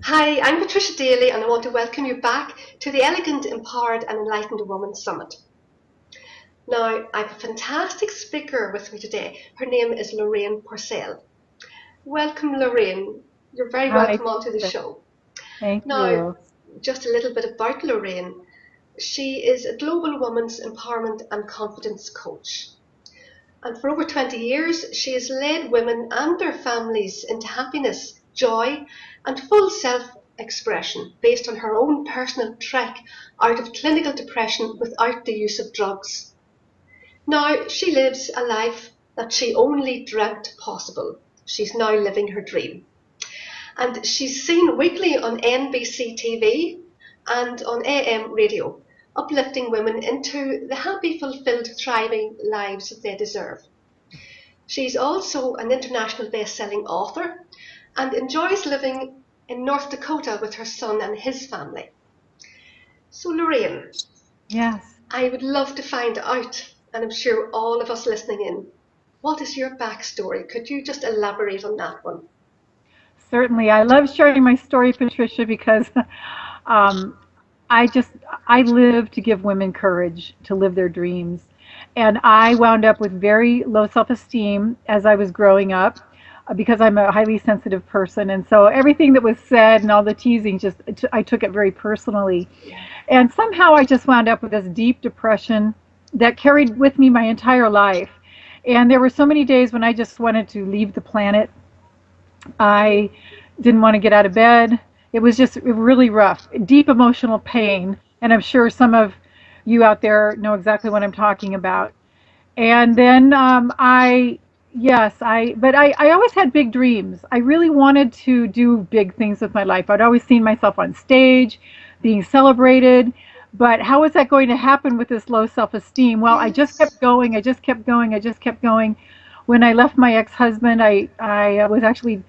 Hi, I'm Patricia Daly, and I want to welcome you back to the Elegant, Empowered and Enlightened Woman Summit. Now, I have a fantastic speaker with me today. Her name is Lorraine Pursell. Welcome, Lorraine. You're very Hi, welcome onto the show. thank Now, you. just a little bit about Lorraine. She is a global women's empowerment and confidence coach. And for over 20 years, she has led women and their families into happiness, joy, and full self expression based on her own personal trek out of clinical depression without the use of drugs. Now she lives a life that she only dreamt possible. She's now living her dream. And she's seen weekly on NBC TV and on AM radio, uplifting women into the happy, fulfilled, thriving lives that they deserve. She's also an international best-selling author and enjoys living in North Dakota with her son and his family. So, Lorraine, Yes, I would love to find out, and I'm sure all of us listening in, what is your backstory? Could you just elaborate on that one? certainly. I love sharing my story, Patricia, because um, I just I live to give women courage to live their dreams, and I wound up with very low self-esteem as I was growing up because I'm a highly sensitive person, and so everything that was said and all the teasing just I took it very personally, and somehow I just wound up with this deep depression that carried with me my entire life. And there were so many days when I just wanted to leave the planet. I didn't want to get out of bed. It was just really rough, deep emotional pain. And I'm sure some of you out there know exactly what I'm talking about. And then yes, I always had big dreams. I really wanted to do big things with my life. I'd always seen myself on stage, being celebrated. But how was that going to happen with this low self-esteem? Well, I just Yes. kept going. I just kept going. I just kept going. When I left my ex-husband, I was actually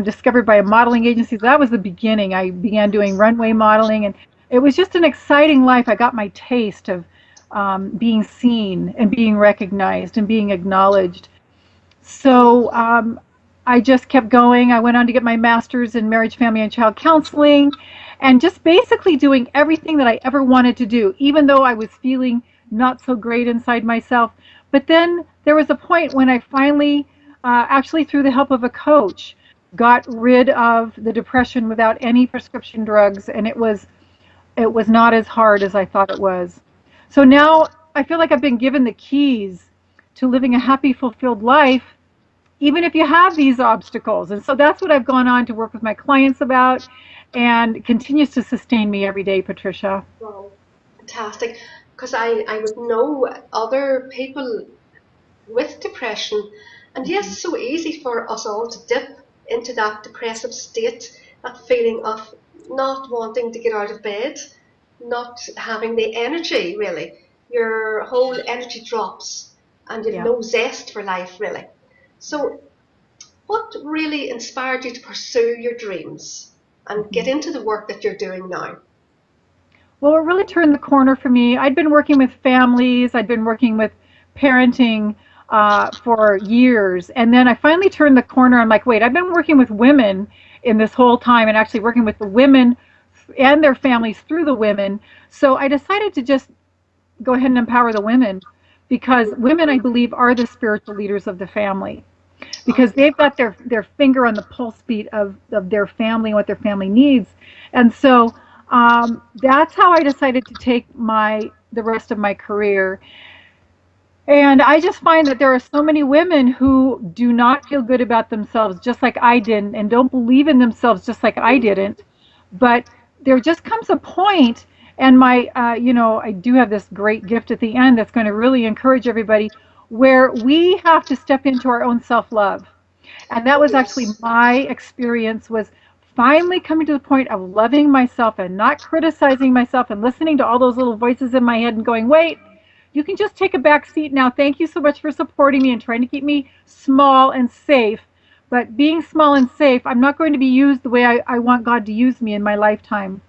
discovered by a modeling agency. So that was the beginning. I began doing runway modeling, and it was just an exciting life. I got my taste of being seen and being recognized and being acknowledged. So I just kept going. I went on to get my master's in marriage, family, and child counseling, and just basically doing everything that I ever wanted to do, even though I was feeling not so great inside myself. But then there was a point when I finally, actually through the help of a coach, got rid of the depression without any prescription drugs, and it was not as hard as I thought it was. So now I feel like I've been given the keys to living a happy, fulfilled life, even if you have these obstacles. And so that's what I've gone on to work with my clients about, and continues to sustain me every day, Patricia. Wow, fantastic. Because I would know other people with depression, and yes, it's so easy for us all to dip into that depressive state, that feeling of not wanting to get out of bed, not having the energy really. Your whole energy drops and you've Yeah. no zest for life really. So, what really inspired you to pursue your dreams and get Mhm. into the work that you're doing now? Well, it really turned the corner for me. I'd been working with families, I'd been working with parenting for years. And then I finally turned the corner. I'm like, wait, I've been working with women in this whole time and actually working with the women and their families through the women. So I decided to just go ahead and empower the women, because women, I believe, are the spiritual leaders of the family, because they've got their finger on the pulse beat of their family and what their family needs. And so that's how I decided to take the rest of my career. And I just find that there are so many women who do not feel good about themselves just like I didn't, and don't believe in themselves just like I didn't. But there just comes a point, and I do have this great gift at the end that's going to really encourage everybody, where we have to step into our own self-love. And that Oh was actually yes. my experience, was finally coming to the point of loving myself and not criticizing myself and listening to all those little voices in my head and going, wait, you can just take a back seat now. Thank you so much for supporting me and trying to keep me small and safe. But being small and safe, I'm not going to be used the way I want God to use me in my lifetime.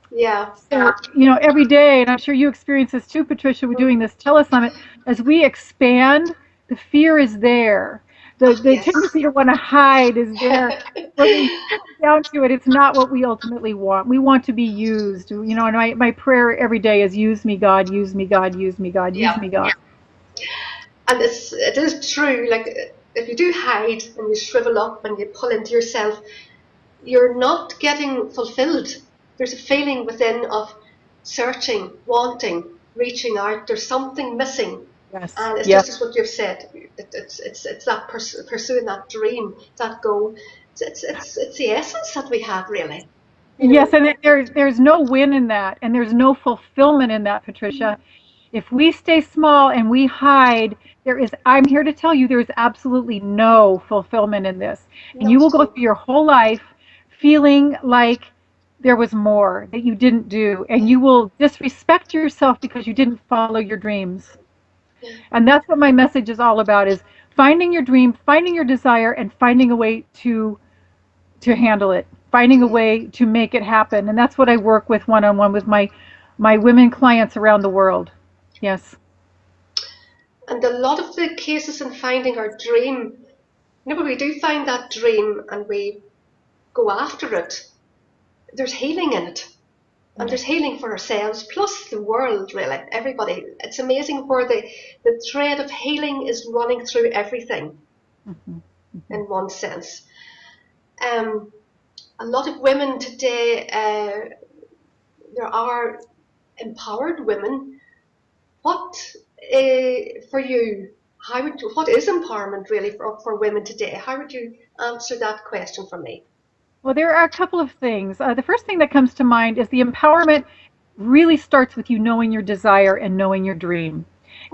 Yeah. So, every day, and I'm sure you experience this too, Patricia, we're doing this telesummit, as we expand, the fear is there. The Oh, the yes. tendency to want to hide is there. When we come down to it, it's not what we ultimately want. We want to be used. You know, and my prayer every day is use me, God, use me, God, use me, God, use Yeah. me, God. And it is true, like if you do hide and you shrivel up and you pull into yourself, you're not getting fulfilled. There's a feeling within of searching, wanting, reaching out. There's something missing. Yes. And it's Yes. just as what you've said. It's that pursuing that dream, that goal. It's the essence that we have, really. You Yes, know. and there's no win in that, and there's no fulfillment in that, Patricia. If we stay small and we hide, I'm here to tell you, there is absolutely no fulfillment in this. And you Not will at go all. through your whole life feeling like there was more that you didn't do, and you will disrespect yourself because you didn't follow your dreams. Yeah. And that's what my message is all about, is finding your dream, finding your desire, and finding a way to handle it, finding a way to make it happen. And that's what I work with one on one with my women clients around the world. Yes. And a lot of the cases in finding our dream, when we do find that dream and we go after it, there's healing in it. And Yes. there's healing for ourselves, plus the world, really. Everybody. It's amazing where the thread of healing is running through everything Hmm. Hmm. in one sense. Um, a lot of women today, there are empowered women. What, for you, what is empowerment really for women today? How would you answer that question for me? Well, there are a couple of things. The first thing that comes to mind is the empowerment really starts with you knowing your desire and knowing your dream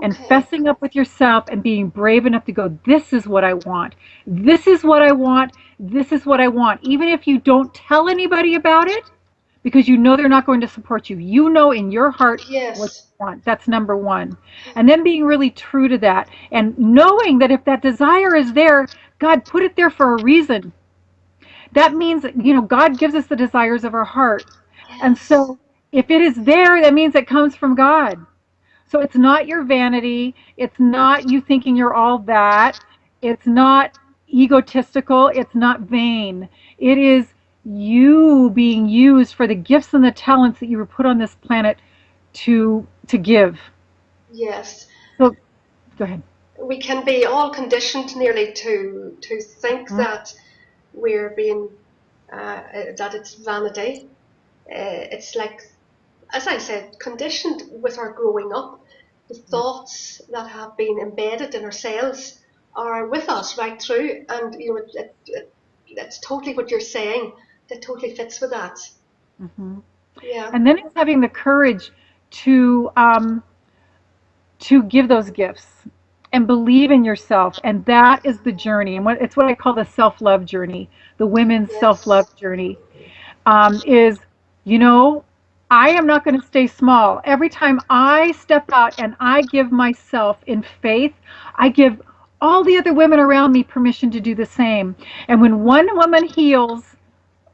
and Okay. fessing up with yourself and being brave enough to go, this is what I want. This is what I want. This is what I want. Even if you don't tell anybody about it, because you know they're not going to support you. You know in your heart what Yes. you want. That's number one. And then being really true to that and knowing that if that desire is there, God put it there for a reason. That means that, God gives us the desires of our heart. And Yes. so if it is there, that means it comes from God. So it's not your vanity. It's not you thinking you're all that. It's not egotistical. It's not vain. It is you being used for the gifts and the talents that you were put on this planet to give. Yes. So go ahead. We can be all conditioned nearly to think Mhm. that we're being that it's vanity. It's like, as I said, conditioned with our growing up. The thoughts that have been embedded in ourselves are with us right through, and it's totally what you're saying. That totally fits with that. Mhm. Yeah. And then it's having the courage to give those gifts and believe in yourself. And that is the journey. And it's what I call the self-love journey, the women's self-love Yes. journey. Is, you know, I am not going to stay small. Every time I step out and I give myself in faith, I give all the other women around me permission to do the same. And when one woman heals,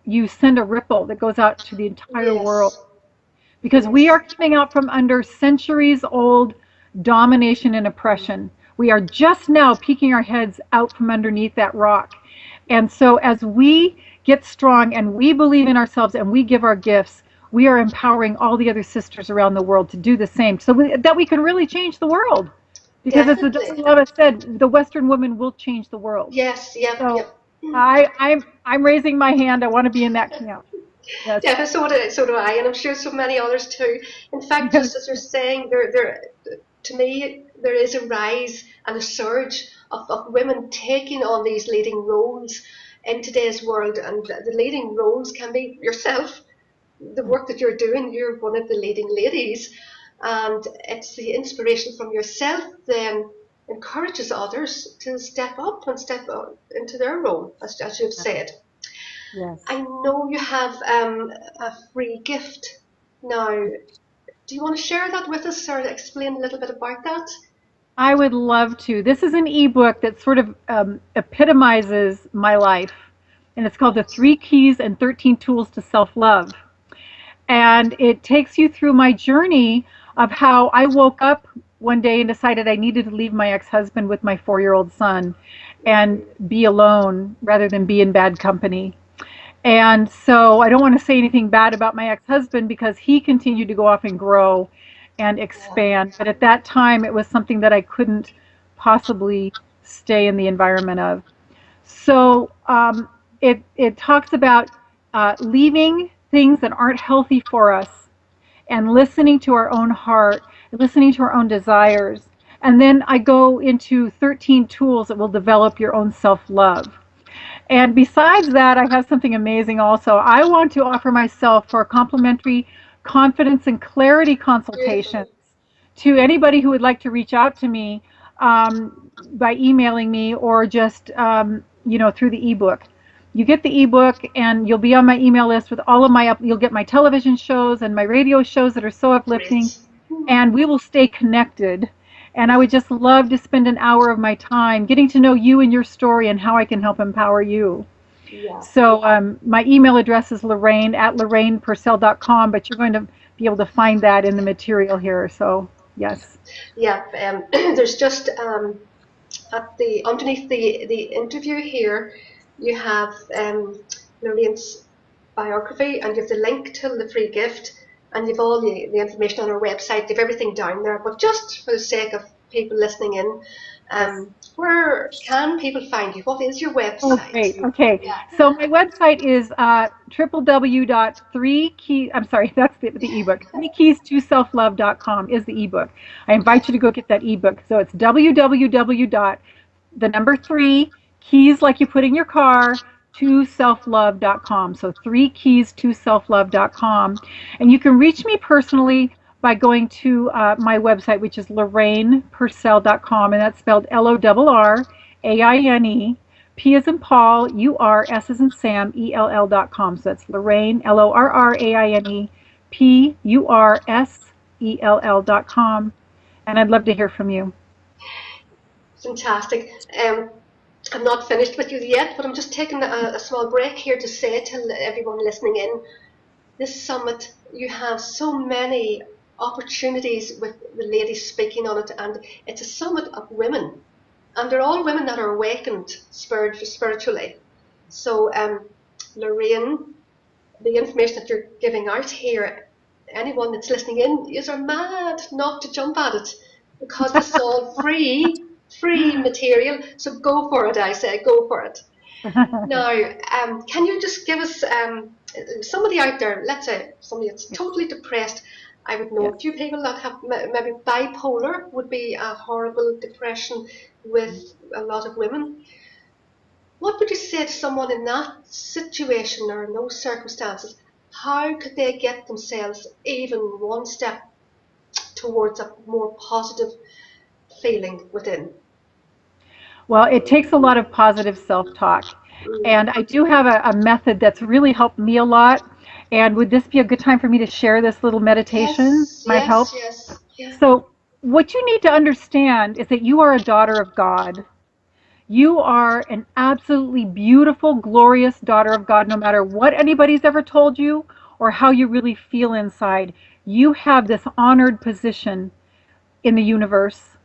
you send a ripple that goes out to the entire world, Yes. because we Yes. are coming out from under centuries old domination and oppression. We are just now peeking our heads out from underneath that rock. And so, as we get strong and we believe in ourselves and we give our gifts, we are empowering all the other sisters around the world to do the same so that we can really change the world. Because, as the Definitely. Dalai Lama said, the Western woman will change the world. Yes. Yep. So, Yep. I'm raising my hand. I want to be in that camp. Yes. Yeah, so do I, and I'm sure so many others too. In fact, Yes. just as you're saying, to me, there is a rise and a surge of women taking on these leading roles in today's world, and the leading roles can be yourself. The work that you're doing, you're one of the leading ladies, and it's the inspiration from yourself then encourages others to step up and step out into their role, as you've said. Yes. I know you have a free gift now. Do you want to share that with us or explain a little bit about that? I would love to. This is an ebook that sort of epitomizes my life, and it's called The Three Keys and 13 Tools to Self-Love. And it takes you through my journey of how I woke up one day and decided I needed to leave my ex-husband with my 4-year-old son. and be alone rather than be in bad company. And so I don't want to say anything bad about my ex-husband because he continued to go off and grow and Yeah. expand. But at that time, it was something that I couldn't possibly stay in the environment of. So it talks about leaving things that aren't healthy for us and listening to our own heart, listening to our own desires. And then I go into 13 tools that will develop your own self-love. And besides that, I have something amazing also. I want to offer myself for complimentary confidence and clarity consultations Beautiful. to anybody who would like to reach out to me by emailing me or just through the ebook. You get the ebook and you'll be on my email list with all of you'll get my television shows and my radio shows that are so uplifting, Great. Hmm. and we will stay connected. And I would just love to spend an hour of my time getting to know you and your story and how I can help empower you. Yeah. So my email address is lorraine@lorrainepursell.com, but you're going to be able to find that in the material here. So yes. Yeah. There's just at the underneath the interview here, you have Lorraine's biography, and you have the link to the free gift, and you've all the information on our website. You've everything down there. But just for the sake of people listening in, where can people find you? What is your Oh, website? great. Okay. Yeah. So my website is www.3keys. I'm sorry, that's the ebook. 3keys2selflove.com is the ebook. I invite you to go get that ebook. So it's www. The number 3 keys, like you put in your car, to selflove.com. So 3keys2selflove.com. And you can reach me personally by going to my website, which is lorrainepursell.com, and that's spelled LORRAINE. P as in Paul, U-R, S as in Sam, E-L-L.com. So that's Lorraine, Lorraine, Pursell.com. And I'd love to hear from you. Fantastic. I'm not finished with you yet, but I'm just taking a small break here to say to everyone listening in, this summit, you have so many opportunities with the ladies speaking on it, and it's a summit of women, and they're all women that are awakened spiritually. So, Lorraine, the information that you're giving out here, anyone that's listening in, you are mad not to jump at it, because this is all free material. So go for it, I say, go for it. Now, can you just give us somebody out there, let's say somebody that's totally depressed? I would know Yes. a few people that have maybe bipolar would be a horrible depression with a lot of women. What would you say to someone in that situation or in those circumstances? How could they get themselves even one step towards a more positive feeling within? Well, it takes a lot of positive self-talk. Mm. And I do have a method that's really helped me a lot. And would this be a good time for me to share this little meditation? Yes, Might help. yes, yes. Yeah. So, what you need to understand is that you are a daughter of God. You are an absolutely beautiful, glorious daughter of God, no matter what anybody's ever told you or how you really feel inside. You have this honored position in the universe.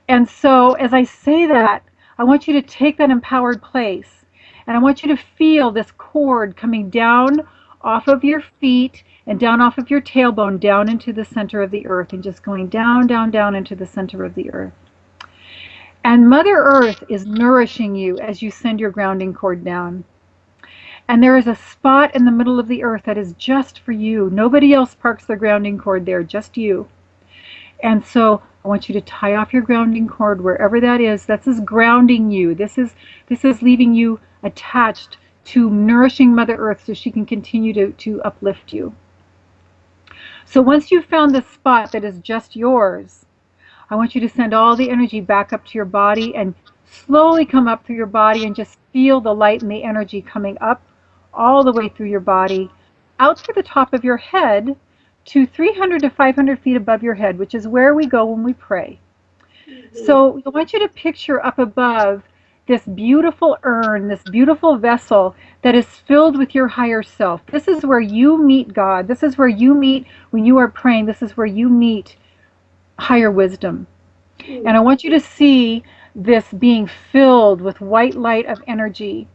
And so, as I say that, I want you to take that empowered place and I want you to feel this cord coming down off of your feet and down off of your tailbone down into the center of the earth and just going down, down, down into the center of the earth. And Mother Earth is nourishing you as you send your grounding cord down. And there is a spot in the middle of the earth that is just for you. Nobody else parks their grounding cord there, just you. And so I want you to tie off your grounding cord wherever that is. This is grounding you. This is leaving you attached to nourishing Mother Earth so she can continue to uplift you. So once you've found the spot that is just yours, I want you to send all the energy back up to your body and slowly come up through your body and just feel the light and the energy coming up all the way through your body, out through the top of your head, to 300 to 500 feet above your head, which is where we go when we pray. So I want you to picture up above this beautiful urn, this beautiful vessel that is filled with your higher self. This is where you meet God. This is where you meet when you are praying. This is where you meet higher wisdom. And I want you to see this being filled with white light of energy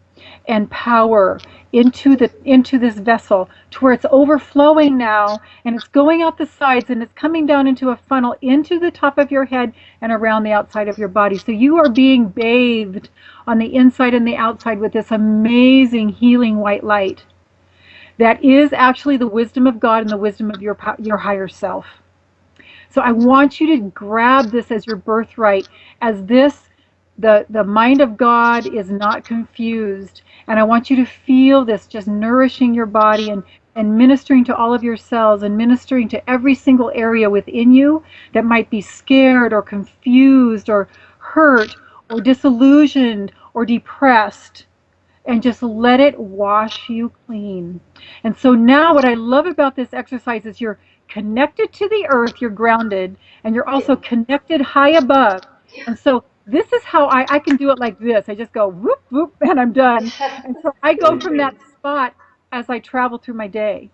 and power into this vessel to where it's overflowing now, and it's going out the sides, and it's coming down into a funnel into the top of your head and around the outside of your body. So you are being bathed on the inside and the outside with this amazing healing white light that is actually the wisdom of God and the wisdom of your higher self. So I want you to grab this as your birthright, as this, the mind of God is not confused. And I want you to feel this just nourishing your body and ministering to all of your cells and ministering to every single area within you that might be scared or confused or hurt or disillusioned or depressed. And just let it wash you clean. And so now what I love about this exercise is you're connected to the earth, you're grounded, and you're also connected high above. And so this is how I can do it like this. I just go whoop, whoop, and I'm done. And so I go from that spot as I travel through my day.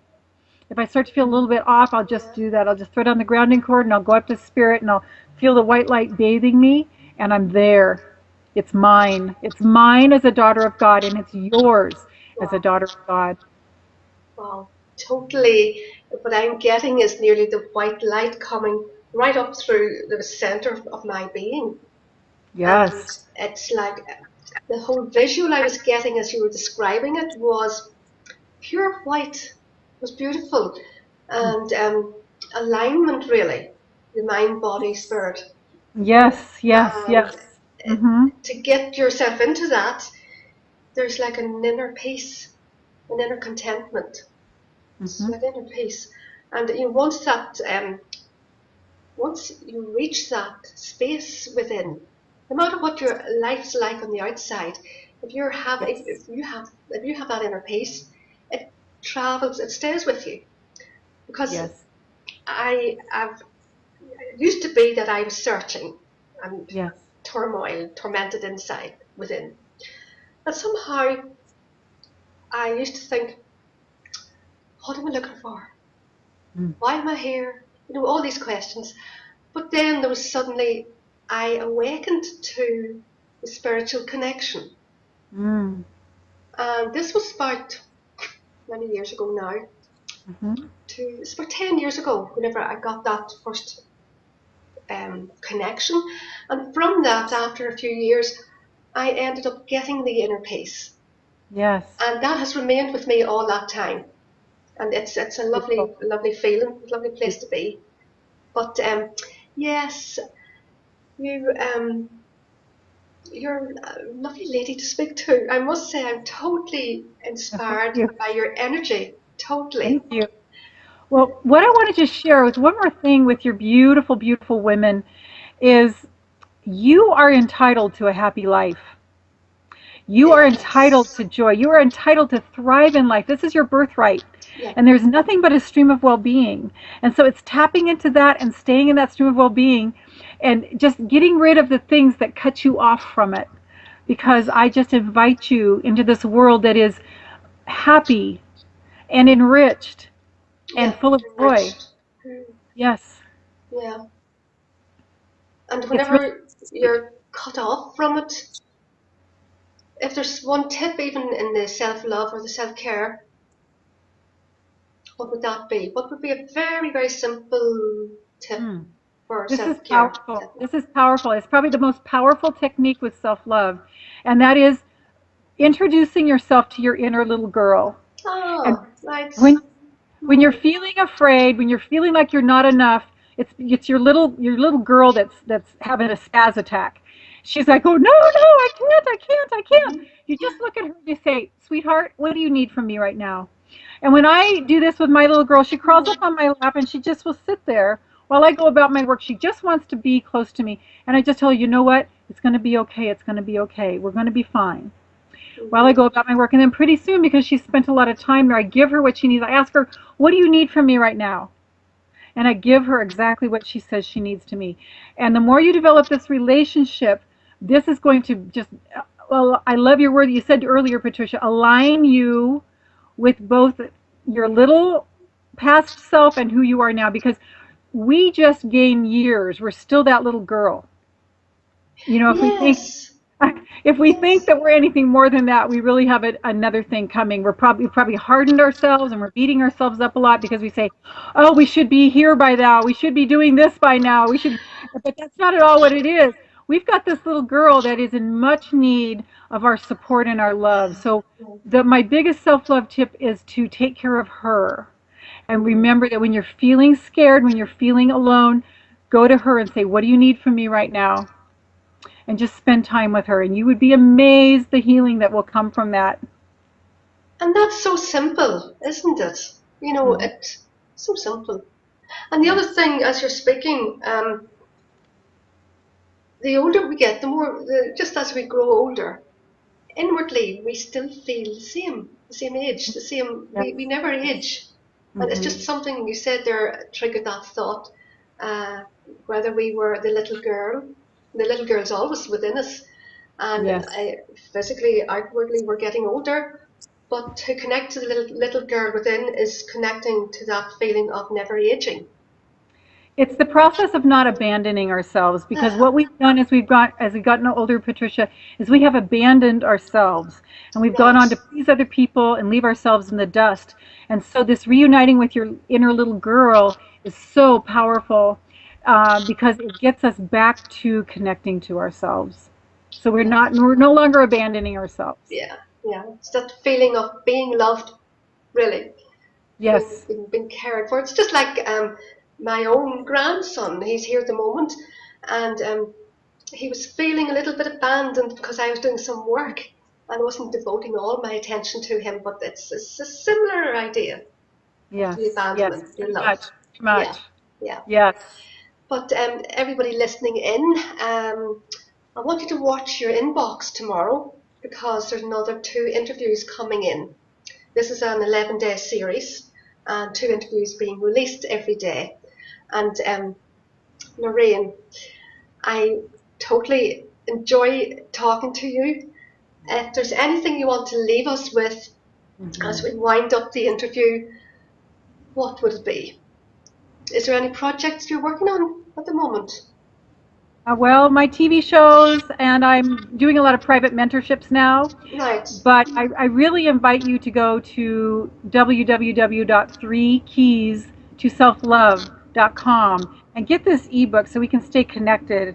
If I start to feel a little bit off, I'll just do that. I'll just throw down the grounding cord and I'll go up to spirit and I'll feel the white light bathing me, and I'm there. It's mine. It's mine as a daughter of God, and it's yours as a daughter of God. Wow, totally. What I'm getting is nearly the white light coming right up through the center of my being. Yes. And it's like the whole visual I was getting as you were describing it was pure white. It was beautiful. And alignment, really. The mind, body, spirit. Yes, yes, yes. To get yourself into that, there's like an inner peace, an inner contentment. It's like inner peace. And once you reach that space within, no matter what your life's like on the outside, if you have that inner peace, it travels, it stays with you. Because I've it used to be that I was searching and turmoil, tormented inside, within. And somehow I used to think, what am I looking for? Why am I here? All these questions. But then there was suddenly, I awakened to the spiritual connection. And this was about many years ago now. It's about 10 years ago, whenever I got that first connection. And from that, after a few years, I ended up getting the inner peace. Yes. And that has remained with me all that time. And it's a lovely feeling, lovely place to be. But yes, you're a lovely lady to speak to. I must say I'm totally inspired by your energy. Totally. Thank you. Well, what I wanted to share with one more thing with your beautiful, beautiful women is you are entitled to a happy life. You are entitled to joy. You are entitled to thrive in life. This is your birthright. And there's nothing but a stream of well-being. And so it's tapping into that and staying in that stream of well-being and just getting rid of the things that cut you off from it. Because I just invite you into this world that is happy and enriched and full of joy. Yes. Yeah. And whenever you're cut off from it, if there's one tip even in the self-love or the self-care, what would that be? What would be a very, very simple tip for self-care? This is powerful. It's probably the most powerful technique with self-love. And that is introducing yourself to your inner little girl. Oh, nice. When you're feeling afraid, when you're feeling like you're not enough, it's your little girl that's having a spaz attack. She's like, oh, no, I can't. You just look at her and you say, sweetheart, what do you need from me right now? And when I do this with my little girl, she crawls up on my lap and she just will sit there while I go about my work. She just wants to be close to me. And I just tell her, you know what? It's going to be okay. It's going to be okay. We're going to be fine. While I go about my work. And then pretty soon, because she's spent a lot of time there, I give her what she needs. I ask her, what do you need from me right now? And I give her exactly what she says she needs to me. And the more you develop this relationship, this is going to just, well, I love your word that you said earlier, Patricia, align you with both your little past self and who you are now, because we just gain years. We're still that little girl. You know, Yes, if we think yes. that we're anything more than that, we really have another thing coming. We've probably hardened ourselves and we're beating ourselves up a lot because we say, "Oh, we should be here by now. We should be doing this by now. We should," but that's not at all what it is. We've got this little girl that is in much need of our support and our love. So, my biggest self-love tip is to take care of her. And Mm. remember that when you're feeling scared, when you're feeling alone, go to her and say, "What do you need from me right now?" And just spend time with her. And you would be amazed the healing that will come from that. And that's so simple, isn't it? You know, Hmm. it's so simple. And the other Yes. thing, as you're speaking, the older we get, just as we grow older, inwardly we still feel the same age, the same. Yes. We never Yes. age, and it's Hmm. just something you said there triggered that thought. Uh, Whether we were the little girl's always within us, and Yes. physically, outwardly, we're getting older. But to connect to the little girl within is connecting to that feeling of never aging. It's the process of not abandoning ourselves because Uh-huh. what we've done as we've gotten older, Patricia, is we have abandoned ourselves and we've gone Right. on to please other people and leave ourselves in the dust. And so this reuniting with your inner little girl is so powerful because it gets us back to connecting to ourselves. So Lovely. we're no longer abandoning ourselves. Yeah. Yeah. It's that feeling of being loved, really. Yes. Being cared for. It's just like my own grandson. He's here at the moment, and he was feeling a little bit abandoned because I was doing some work and wasn't devoting all my attention to him. But it's a similar idea of the Yes. Yes. abandonment, the Very love. much. Very Yeah, much. yeah. Yes. But everybody listening in, I want you to watch your inbox tomorrow because there's another two interviews coming in. This is an 11-day series and two interviews being released every day. And Lorraine, I totally enjoy talking to you. If there's anything you want to leave us with as Hmm. we wind up the interview, what would it be? Is there any projects you're working on at the moment? Well, my TV shows, and I'm doing a lot of private mentorships now. Right. But I really invite you to go to www.3keystoselflove.com and get this ebook so we can stay connected.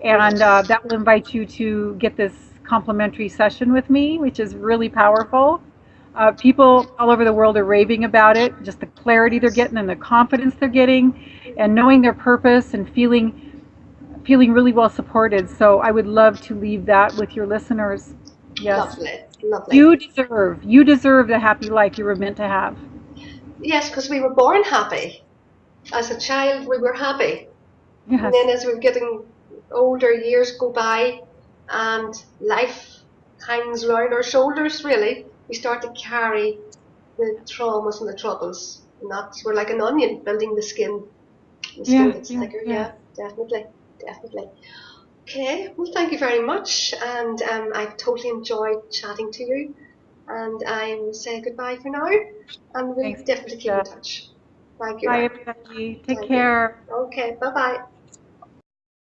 And Yes. that will invite you to get this complimentary session with me, which is really powerful. People all over the world are raving about it, just the clarity they're getting and the confidence they're getting, and knowing their purpose and feeling really well supported. So I would love to leave that with your listeners. Yes. Lovely. Lovely. You deserve the happy life you were meant to have. Yes, because we were born happy. As a child, we were happy. And then Yes. as we're getting older, years go by and life hangs round our shoulders, really, we start to carry the traumas and the troubles. And that's, we're like an onion building the skin. The skin Yeah, gets yeah, thicker, yeah. yeah, definitely, definitely. Okay, well, thank you very much. And I've totally enjoyed chatting to you. And I will say goodbye for now. And we'll Thanks, definitely keep in Patricia. touch. Thank you Bye, now. everybody. Take Thank you. care. Okay, bye bye.